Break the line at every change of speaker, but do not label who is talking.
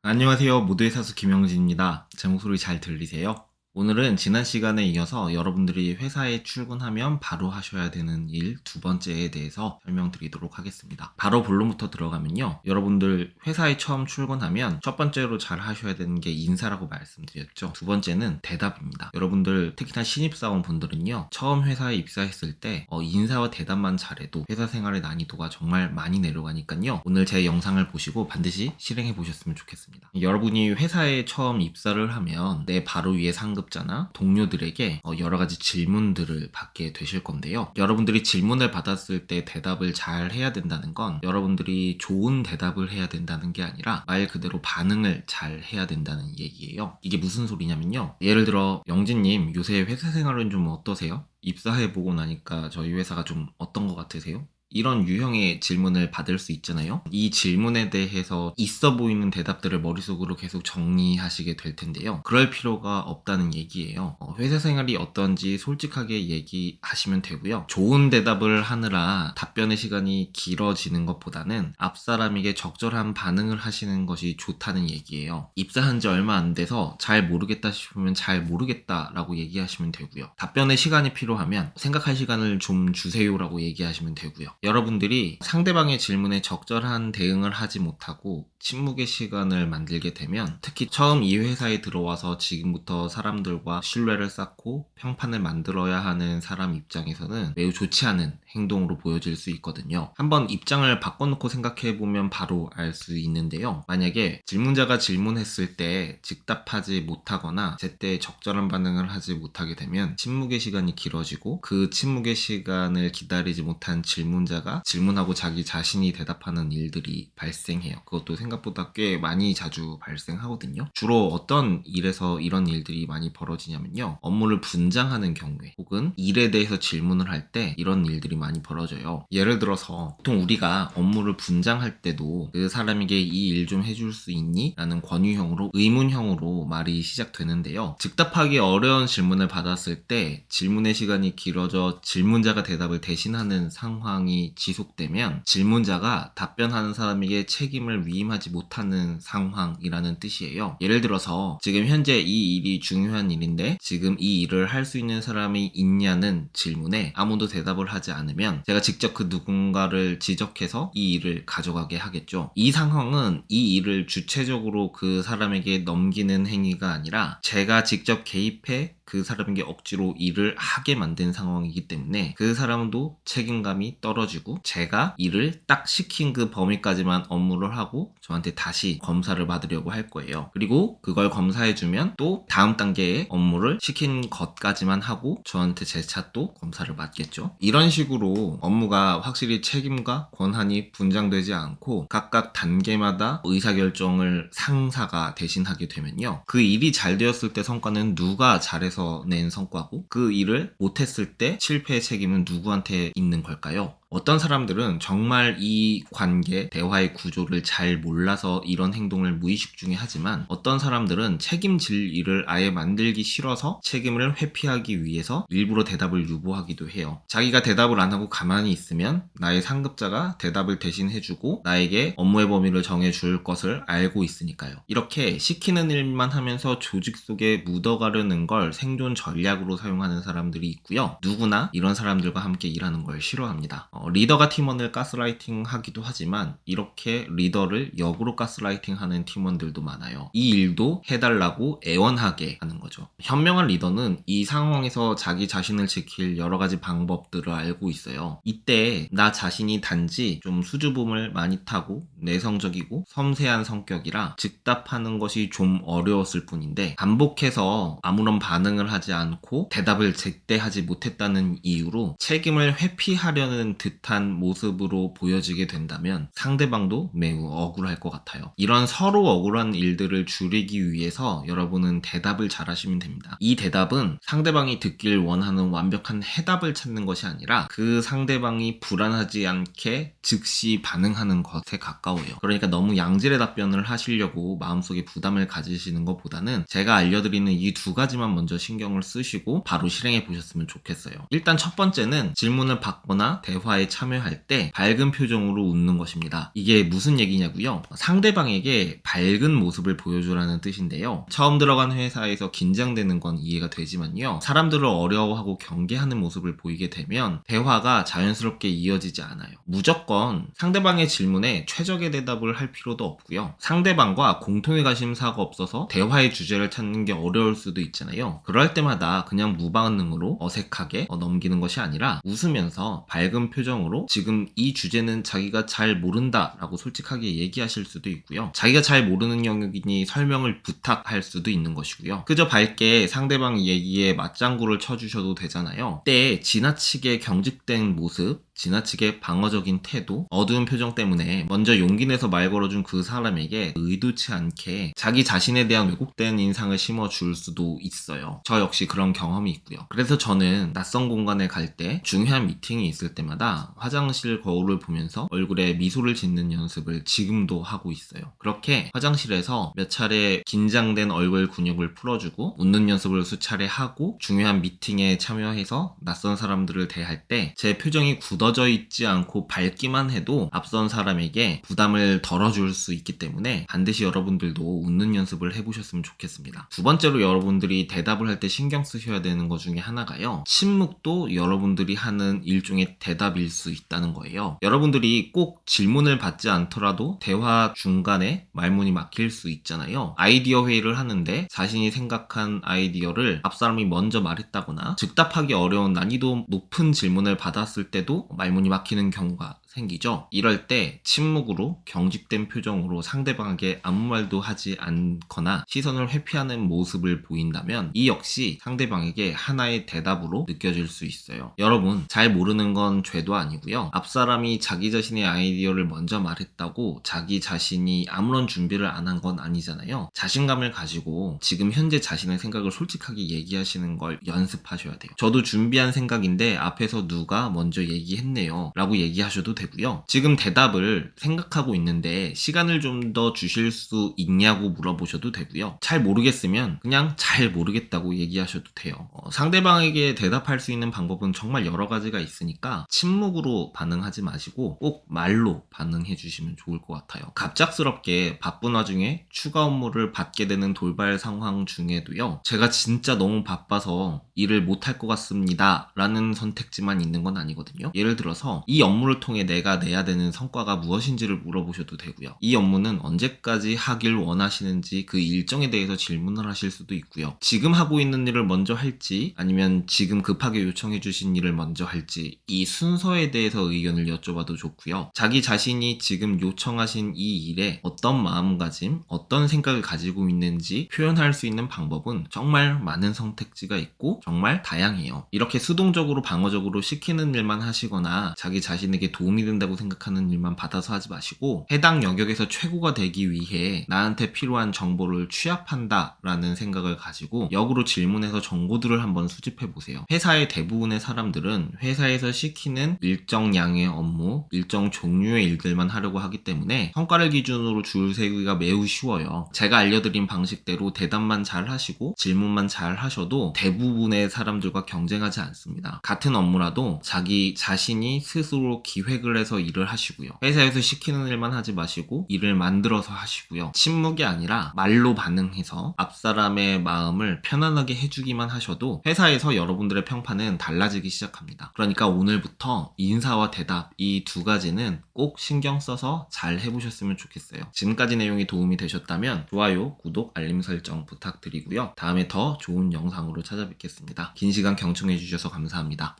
안녕하세요. 모두의 사수 김영진입니다. 제 목소리 잘 들리세요? 오늘은 지난 시간에 이어서 여러분들이 회사에 출근하면 바로 하셔야 되는 일 두 번째에 대해서 설명드리도록 하겠습니다. 바로 본론부터 들어가면요. 여러분들 회사에 처음 출근하면 첫 번째로 잘 하셔야 되는 게 인사라고 말씀드렸죠. 두 번째는 대답입니다. 여러분들 특히나 신입사원 분들은요. 처음 회사에 입사했을 때 인사와 대답만 잘해도 회사 생활의 난이도가 정말 많이 내려가니까요. 오늘 제 영상을 보시고 반드시 실행해 보셨으면 좋겠습니다. 여러분이 회사에 처음 입사를 하면 내 바로 위에 상급자나 동료들에게 여러 가지 질문들을 받게 되실 건데요. 여러분들이 질문을 받았을 때 대답을 잘 해야 된다는 건 여러분들이 좋은 대답을 해야 된다는 게 아니라 말 그대로 반응을 잘 해야 된다는 얘기예요. 이게 무슨 소리냐면요. 예를 들어 영진님 요새 회사 생활은 좀 어떠세요? 입사해보고 나니까 저희 회사가 좀 어떤 것 같으세요? 이런 유형의 질문을 받을 수 있잖아요. 이 질문에 대해서 있어 보이는 대답들을 머릿속으로 계속 정리하시게 될 텐데요. 그럴 필요가 없다는 얘기예요. 회사 생활이 어떤지 솔직하게 얘기하시면 되고요. 좋은 대답을 하느라 답변의 시간이 길어지는 것보다는 앞 사람에게 적절한 반응을 하시는 것이 좋다는 얘기예요. 입사한 지 얼마 안 돼서 잘 모르겠다 싶으면 잘 모르겠다라고 얘기하시면 되고요. 답변의 시간이 필요하면 생각할 시간을 좀 주세요라고 얘기하시면 되고요. 여러분들이 상대방의 질문에 적절한 대응을 하지 못하고 침묵의 시간을 만들게 되면 특히 처음 이 회사에 들어와서 지금부터 사람들과 신뢰를 쌓고 평판을 만들어야 하는 사람 입장에서는 매우 좋지 않은 행동으로 보여질 수 있거든요. 한번 입장을 바꿔놓고 생각해보면 바로 알 수 있는데요. 만약에 질문자가 질문했을 때 즉답하지 못하거나 제때 적절한 반응을 하지 못하게 되면 침묵의 시간이 길어지고 그 침묵의 시간을 기다리지 못한 질문자가 질문하고 자기 자신이 대답하는 일들이 발생해요. 그것도 생각보다 꽤 많이 자주 발생하거든요. 주로 어떤 일에서 이런 일들이 많이 벌어지냐면요. 업무를 분장하는 경우에 혹은 일에 대해서 질문을 할 때 이런 일들이 많이 벌어져요. 예를 들어서 보통 우리가 업무를 분장할 때도 그 사람에게 이 일 좀 해줄 수 있니? 라는 권유형으로 의문형으로 말이 시작되는데요. 즉답하기 어려운 질문을 받았을 때 질문의 시간이 길어져 질문자가 대답을 대신하는 상황이 지속되면 질문자가 답변하는 사람에게 책임을 위임하지 못하는 상황이라는 뜻이에요. 예를 들어서 지금 현재 이 일이 중요한 일인데 지금 이 일을 할 수 있는 사람이 있냐는 질문에 아무도 대답을 하지 않으면 제가 직접 그 누군가를 지적해서 이 일을 가져가게 하겠죠. 이 상황은 이 일을 주체적으로 그 사람에게 넘기는 행위가 아니라 제가 직접 개입해 그 사람에게 억지로 일을 하게 만든 상황이기 때문에 그 사람도 책임감이 떨어지고 제가 일을 딱 시킨 그 범위까지만 업무를 하고 저한테 다시 검사를 받으려고 할 거예요. 그리고 그걸 검사해주면 또 다음 단계의 업무를 시킨 것까지만 하고 저한테 재차 또 검사를 받겠죠. 이런 식으로 업무가 확실히 책임과 권한이 분장되지 않고 각각 단계마다 의사결정을 상사가 대신하게 되면요. 그 일이 잘 되었을 때 성과는 누가 잘해서 낸 성과고 그 일을 못했을 때 실패의 책임은 누구한테 있는 걸까요? 어떤 사람들은 정말 이 관계, 대화의 구조를 잘 몰라서 이런 행동을 무의식 중에 하지만 어떤 사람들은 책임질 일을 아예 만들기 싫어서 책임을 회피하기 위해서 일부러 대답을 유보하기도 해요. 자기가 대답을 안 하고 가만히 있으면 나의 상급자가 대답을 대신 해주고 나에게 업무의 범위를 정해줄 것을 알고 있으니까요. 이렇게 시키는 일만 하면서 조직 속에 묻어가려는 걸 생존 전략으로 사용하는 사람들이 있고요. 누구나 이런 사람들과 함께 일하는 걸 싫어합니다. 리더가 팀원을 가스라이팅 하기도 하지만 이렇게 리더를 역으로 가스라이팅 하는 팀원들도 많아요. 이 일도 해달라고 애원하게 하는 거죠. 현명한 리더는 이 상황에서 자기 자신을 지킬 여러 가지 방법들을 알고 있어요. 이때 나 자신이 단지 좀 수줍음을 많이 타고 내성적이고 섬세한 성격이라 즉답하는 것이 좀 어려웠을 뿐인데 반복해서 아무런 반응을 하지 않고 대답을 제때 하지 못했다는 이유로 책임을 회피하려는 듯한 모습으로 보여지게 된다면 상대방도 매우 억울할 것 같아요. 이런 서로 억울한 일들을 줄이기 위해서 여러분은 대답을 잘 하시면 됩니다. 이 대답은 상대방이 듣길 원하는 완벽한 해답을 찾는 것이 아니라 그 상대방이 불안하지 않게 즉시 반응하는 것에 가까워요. 그러니까 너무 양질의 답변을 하시려고 마음속에 부담을 가지시는 것보다는 제가 알려드리는 이 두 가지만 먼저 신경을 쓰시고 바로 실행해 보셨으면 좋겠어요. 일단 첫 번째는 질문을 받거나 대화에 대화에 참여할 때 밝은 표정으로 웃는 것입니다. 이게 무슨 얘기냐고요? 상대방에게 밝은 모습을 보여주라는 뜻인데요. 처음 들어간 회사에서 긴장되는 건 이해가 되지만요. 사람들을 어려워하고 경계하는 모습을 보이게 되면 대화가 자연스럽게 이어지지 않아요. 무조건 상대방의 질문에 최적의 대답을 할 필요도 없고요. 상대방과 공통의 관심사가 없어서 대화의 주제를 찾는 게 어려울 수도 있잖아요. 그럴 때마다 그냥 무반응으로 어색하게 넘기는 것이 아니라 웃으면서 밝은 표정으로 지금 이 주제는 자기가 잘 모른다 라고 솔직하게 얘기하실 수도 있고요. 자기가 잘 모르는 영역이니 설명을 부탁할 수도 있는 것이고요. 그저 밝게 상대방 얘기에 맞장구를 쳐주셔도 되잖아요. 때에 지나치게 경직된 모습, 지나치게 방어적인 태도, 어두운 표정 때문에 먼저 용기 내서 말 걸어준 그 사람에게 의도치 않게 자기 자신에 대한 왜곡된 인상을 심어줄 수도 있어요. 저 역시 그런 경험이 있고요. 그래서 저는 낯선 공간에 갈 때, 중요한 미팅이 있을 때마다 화장실 거울을 보면서 얼굴에 미소를 짓는 연습을 지금도 하고 있어요. 그렇게 화장실에서 몇 차례 긴장된 얼굴 근육을 풀어주고 웃는 연습을 수차례 하고 중요한 미팅에 참여해서 낯선 사람들을 대할 때 제 표정이 굳어져 있지 않고 밝기만 해도 앞선 사람에게 부담을 덜어줄 수 있기 때문에 반드시 여러분들도 웃는 연습을 해보셨으면 좋겠습니다. 두 번째로 여러분들이 대답을 할 때 신경 쓰셔야 되는 것 중에 하나가요. 침묵도 여러분들이 하는 일종의 대답일 수 있다는 거예요. 여러분들이 꼭 질문을 받지 않더라도 대화 중간에 말문이 막힐 수 있잖아요. 아이디어 회의를 하는데 자신이 생각한 아이디어를 앞사람이 먼저 말했다거나 즉답하기 어려운 난이도 높은 질문을 받았을 때도 말문이 막히는 경우가 생기죠. 이럴 때 침묵으로 경직된 표정으로 상대방에게 아무 말도 하지 않거나 시선을 회피하는 모습을 보인다면 이 역시 상대방에게 하나의 대답으로 느껴질 수 있어요. 여러분, 잘 모르는 건 죄도 아니고요. 앞사람이 자기 자신의 아이디어를 먼저 말했다고 자기 자신이 아무런 준비를 안 한 건 아니잖아요. 자신감을 가지고 지금 현재 자신의 생각을 솔직하게 얘기하시는 걸 연습하셔야 돼요. 저도 준비한 생각인데 앞에서 누가 먼저 얘기했네요 라고 얘기하셔도 되고요. 지금 대답을 생각하고 있는데 시간을 좀 더 주실 수 있냐고 물어보셔도 되고요. 잘 모르겠으면 그냥 잘 모르겠다고 얘기하셔도 돼요. 상대방에게 대답할 수 있는 방법은 정말 여러 가지가 있으니까 침묵으로 반응하지 마시고 꼭 말로 반응해 주시면 좋을 것 같아요. 갑작스럽게 바쁜 와중에 추가 업무를 받게 되는 돌발 상황 중에도요. 제가 진짜 너무 바빠서 일을 못할 것 같습니다 라는 선택지만 있는 건 아니거든요. 예를 들어서 이 업무를 통해 내가 내야 되는 성과가 무엇인지를 물어보셔도 되고요. 이 업무는 언제까지 하길 원하시는지 그 일정에 대해서 질문을 하실 수도 있고요. 지금 하고 있는 일을 먼저 할지 아니면 지금 급하게 요청해 주신 일을 먼저 할지 이 순서에 대해서 의견을 여쭤봐도 좋고요. 자기 자신이 지금 요청하신 이 일에 어떤 마음가짐, 어떤 생각을 가지고 있는지 표현할 수 있는 방법은 정말 많은 선택지가 있고 정말 다양해요. 이렇게 수동적으로 방어적으로 시키는 일만 하시거나 자기 자신에게 도움이 된다고 생각하는 일만 받아서 하지 마시고 해당 영역에서 최고가 되기 위해 나한테 필요한 정보를 취합한다 라는 생각을 가지고 역으로 질문해서 정보들을 한번 수집해 보세요. 회사의 대부분의 사람들은 회사에서 시키는 일정 양의 업무, 일정 종류의 일들만 하려고 하기 때문에 성과를 기준으로 줄 세우기가 매우 쉬워요. 제가 알려드린 방식대로 대답만 잘 하시고 질문만 잘 하셔도 대부분의 사람들과 경쟁하지 않습니다. 같은 업무라도 자기 자신이 스스로 기획을 해서 일을 하시고요. 회사에서 시키는 일만 하지 마시고 일을 만들어서 하시고요. 침묵이 아니라 말로 반응해서 앞사람의 마음을 편안하게 해주기만 하셔도 회사에서 여러분들의 평판은 달라지기 시작합니다. 그러니까 오늘부터 인사와 대답 이 두 가지는 꼭 신경 써서 잘 해보셨으면 좋겠어요. 지금까지 내용이 도움이 되셨다면 좋아요, 구독, 알림 설정 부탁드리고요. 다음에 더 좋은 영상으로 찾아뵙겠습니다. 긴 시간 경청해주셔서 감사합니다.